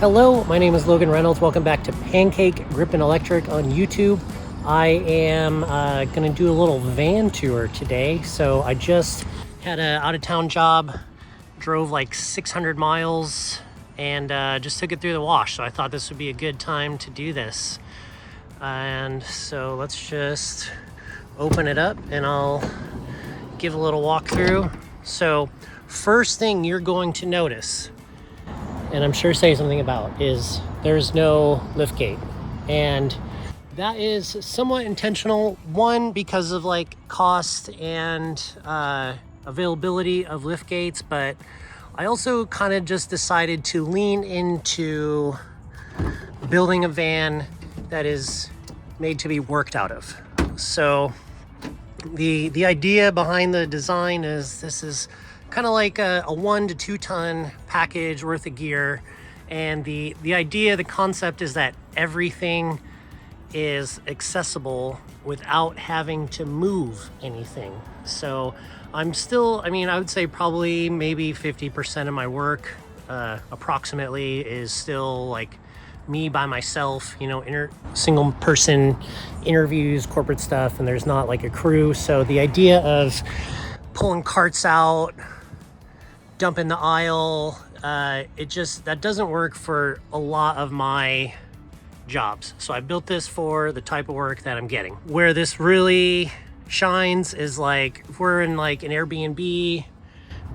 Hello, my name is Logan Reynolds. Welcome back to Pancake Grip and Electric on YouTube. I am going to do a little van tour today. So I just had an out-of-town job, drove like 600 miles, and just took it through the wash. So I thought this would be a good time to do this. And so let's just open it up and I'll give a little walkthrough. So first thing you're going to notice, and I'm sure say something about, is there's no lift gate. And that is somewhat intentional. One, because of like cost and availability of lift gates, but I also kind of just decided to lean into building a van that is made to be worked out of. So the idea behind the design is this is kind of like a 1 to 2 ton package worth of gear. And the idea, the concept is that everything is accessible without having to move anything. So I'm still, I would say probably maybe 50% of my work approximately is still like me by myself, single person interviews, corporate stuff, and there's not like a crew. So the idea of pulling carts out, dumping the aisle, that doesn't work for a lot of my jobs. So I built this for the type of work that I'm getting. Where this really shines is like if we're in like an Airbnb,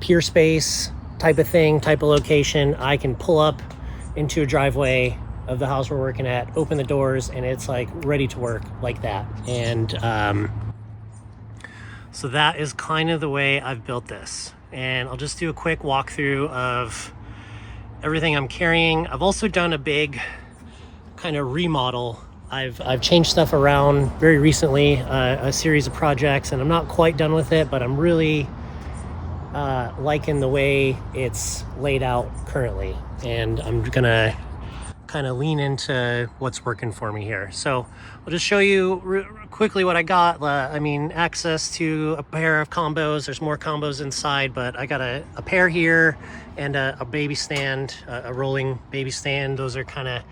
peer space type of thing, type of location, I can pull up into a driveway of the house we're working at, open the doors, and it's like ready to work like that. And so that is kind of the way I've built this. And I'll just do a quick walkthrough of everything I'm carrying. I've also done a big kind of remodel. I've changed stuff around very recently, a series of projects, and I'm not quite done with it, but I'm really liking the way it's laid out currently. And I'm gonna kind of lean into what's working for me here. So I'll just show you quickly what I got. Access to a pair of combos. There's more combos inside, but I got a pair here and a baby stand, a rolling baby stand. Those are kind of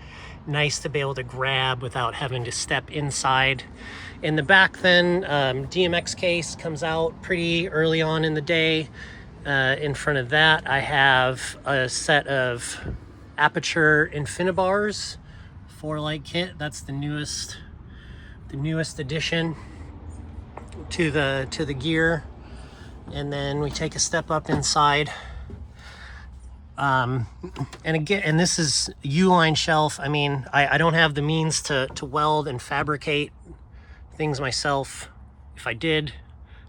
nice to be able to grab without having to step inside. In the back then, DMX case comes out pretty early on in the day. In front of that, I have a set of Aperture Infinibars 4-light kit. That's the newest addition to the gear. And then we take a step up inside. And this is Uline Shelf. I don't have the means to weld and fabricate things myself. If I did,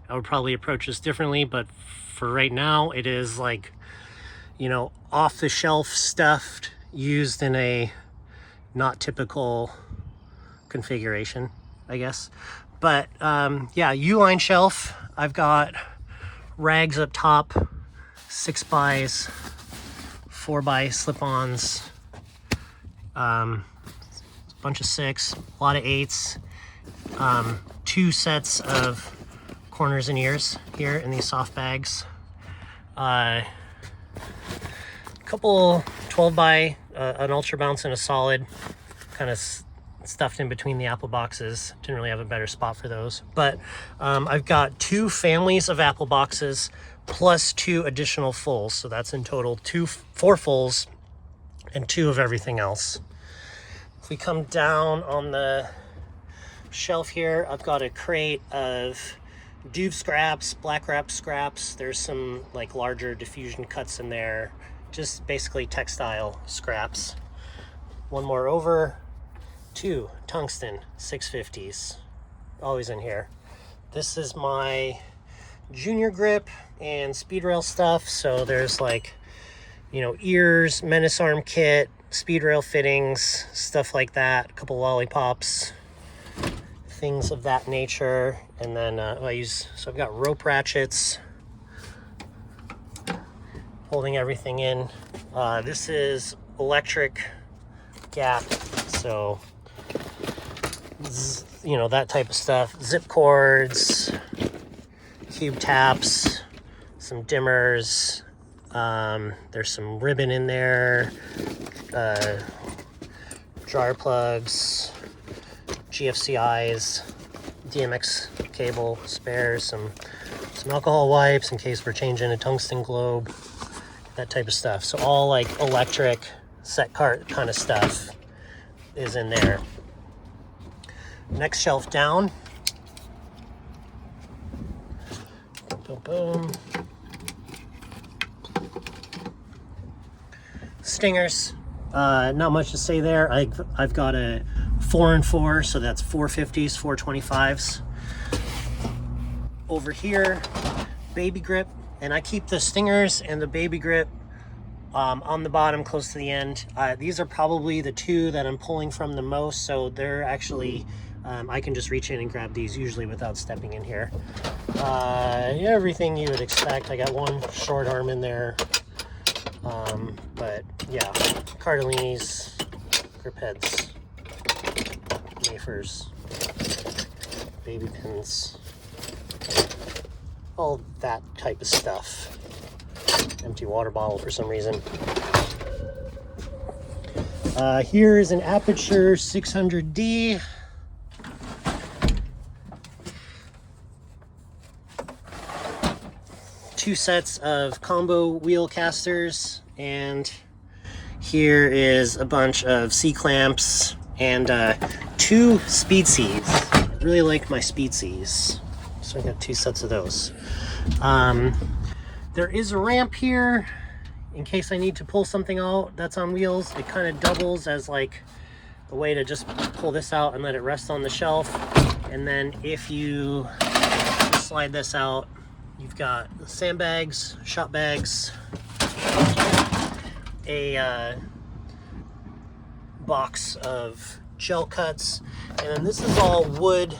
I would probably approach this differently, but for right now, it is like, off the shelf stuff used in a not typical configuration, I guess. But Uline Shelf. I've got rags up top, 6x, 4x slip-ons, a bunch of 6, a lot of 8s, 2 sets of corners and ears here in these soft bags, couple 12 by an ultra bounce and a solid, kind of stuffed in between the apple boxes. Didn't really have a better spot for those, but I've got 2 families of apple boxes plus 2 additional fulls, so that's in total 4 fulls and 2 of everything else. If we come down on the shelf here, I've got a crate of Duve scraps, black wrap scraps. There's some like larger diffusion cuts in there, just basically textile scraps. One more over, 2 tungsten 650s, always in here. This is my junior grip and speed rail stuff. So there's like, ears, menace arm kit, speed rail fittings, stuff like that, a couple lollipops, things of that nature. And then I've got rope ratchets holding everything in. This is electric gap, so that type of stuff. Zip cords, cube taps, some dimmers, There's some ribbon in there, dryer plugs, GFCIs, DMX cable, spares, some alcohol wipes in case we're changing a tungsten globe, that type of stuff. So all like electric set cart kind of stuff is in there. Next shelf down. Boom, boom. Stingers. Not much to say there. I've got a 4-and-4, so that's 450s, 425s. Over here, baby grip, and I keep the stingers and the baby grip on the bottom close to the end. These are probably the two that I'm pulling from the most, so they're actually, I can just reach in and grab these usually without stepping in here. Everything you would expect. I got one short arm in there, but yeah, Cardellini's, grip heads, wafers, baby pins, all that type of stuff. Empty water bottle for some reason. Here is an Aperture 600D. Two sets of combo wheel casters, and here is a bunch of C-clamps and 2 speed Cs. I really like my speed Cs, so I got 2 sets of those. There is a ramp here in case I need to pull something out that's on wheels. It kind of doubles as like a way to just pull this out and let it rest on the shelf. And then if you slide this out, you've got sandbags, shop bags, a box of gel cuts, and then this is all wood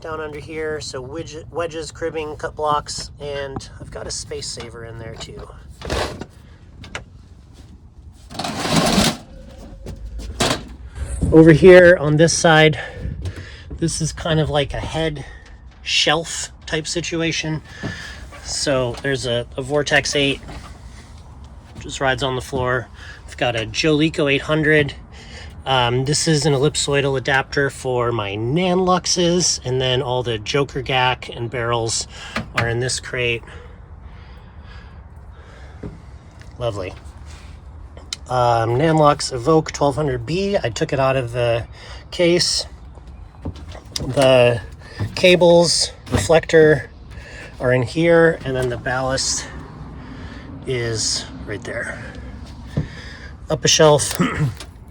down under here, so wedges, cribbing, cut blocks, and I've got a space saver in there too. Over here on this side, this is kind of like a head shelf type situation. So there's a Vortex 8, just rides on the floor. I've got a Jolico 800. This is an ellipsoidal adapter for my Nanluxes, and then all the Joker gack and barrels are in this crate. Lovely. Nanlux Evoke 1200B. I took it out of the case. The cables, reflector are in here, and then the ballast is right there. Up a shelf.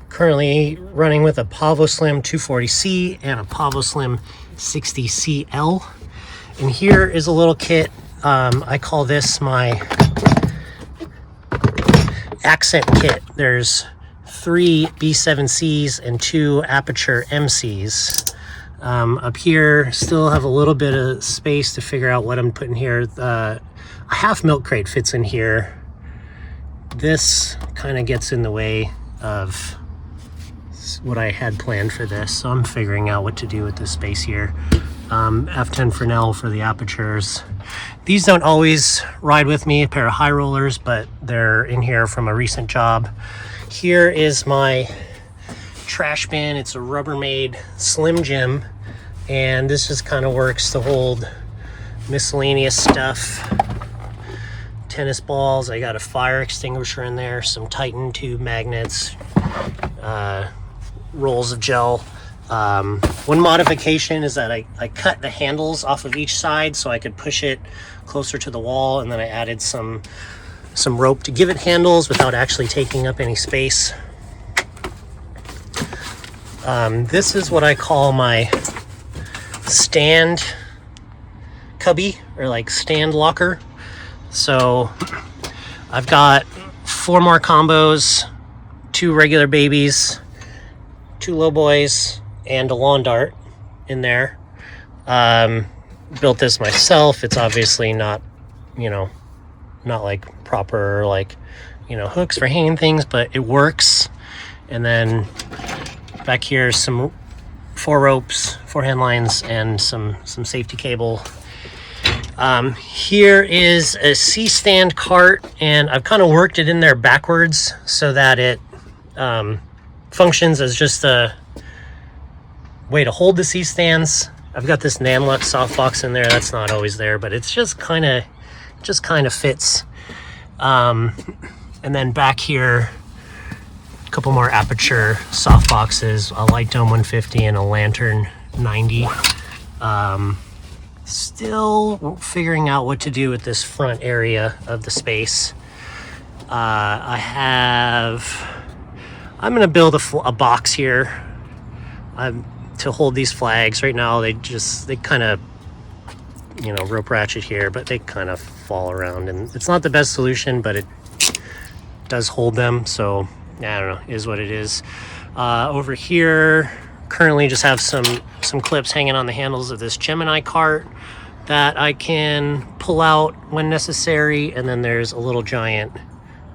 Currently running with a Pavoslim 240C and a Pavoslim 60CL. And here is a little kit. I call this my accent kit. There's 3 B7Cs and 2 Aperture MCs. Up here, still have a little bit of space to figure out what I'm putting here. A half milk crate fits in here. This kind of gets in the way of what I had planned for this, so I'm figuring out what to do with this space here. F10 Fresnel for the apertures. These don't always ride with me, a pair of high rollers, but they're in here from a recent job. Here is my trash bin. It's a Rubbermaid Slim Jim, and this just kind of works to hold miscellaneous stuff. Tennis balls, I got a fire extinguisher in there, some Titan tube magnets, rolls of gel. One modification is that I cut the handles off of each side so I could push it closer to the wall, and then I added some rope to give it handles without actually taking up any space. This is what I call my stand cubby, or like stand locker. So I've got 4 more combos, 2 regular babies, 2 low boys, and a lawn dart in there. Built this myself. It's obviously not, not like proper, like, hooks for hanging things, but it works. And then back here, some 4 ropes, 4 hand lines, and some safety cable. Here is a C-stand cart, and I've kind of worked it in there backwards so that it functions as just a way to hold the C-stands. I've got this Nanlux softbox in there. That's not always there, but it's just kind of fits. And then back here, a couple more Aperture softboxes, a Light Dome 150 and a Lantern 90. Still figuring out what to do with this front area of the space. I'm gonna build a box here to hold these flags. Right now they kind of, rope ratchet here, but they kind of fall around, and it's not the best solution, but it does hold them. So I don't know, is what it is. Over here, currently just have some clips hanging on the handles of this Gemini cart that I can pull out when necessary. And then there's a little giant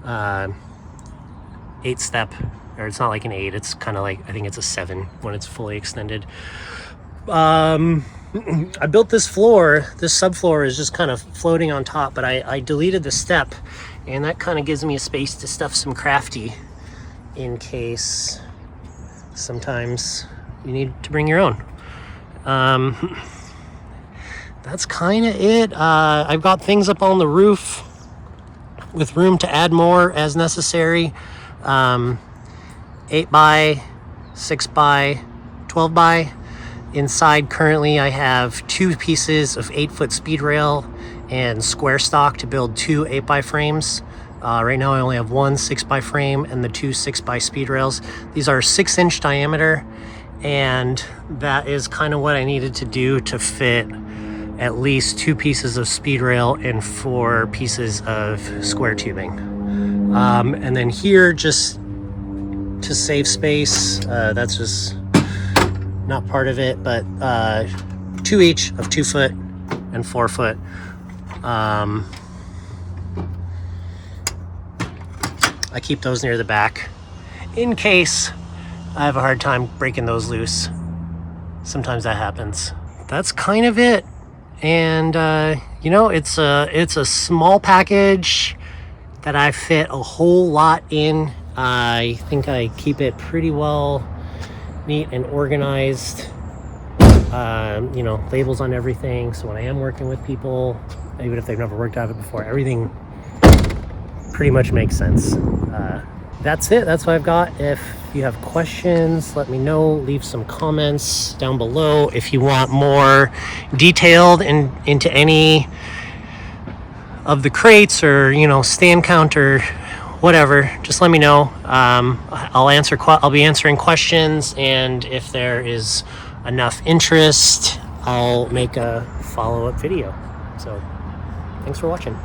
8-step, or it's not like an 8, it's kind of like, I think it's a 7 when it's fully extended. I built this floor. This subfloor is just kind of floating on top, but I deleted the step, and that kind of gives me a space to stuff some crafty in case sometimes you need to bring your own. That's kind of it. I've got things up on the roof with room to add more as necessary. 8 by, 6 by, 12 by. Inside currently I have 2 pieces of 8-foot speed rail and square stock to build 2 8x frames. Right now I only have 1 6x frame and the 2 6x speed rails. These are 6-inch diameter, and that is kind of what I needed to do to fit at least 2 pieces of speed rail and 4 pieces of square tubing. And then here, just to save space, that's just not part of it, but 2 each of 2 foot and 4 foot. I keep those near the back in case I have a hard time breaking those loose. Sometimes that happens. That's kind of it. And it's a small package that I fit a whole lot in. I think I keep it pretty well neat and organized. Labels on everything, so when I am working with people, even if they've never worked out of it before, everything pretty much makes sense. That's it. That's what I've got. If you have questions, let me know. Leave some comments down below. If you want more detailed into any of the crates, or stand count or whatever, just let me know. I'll be answering questions, and if there is enough interest, I'll make a follow-up video. So thanks for watching.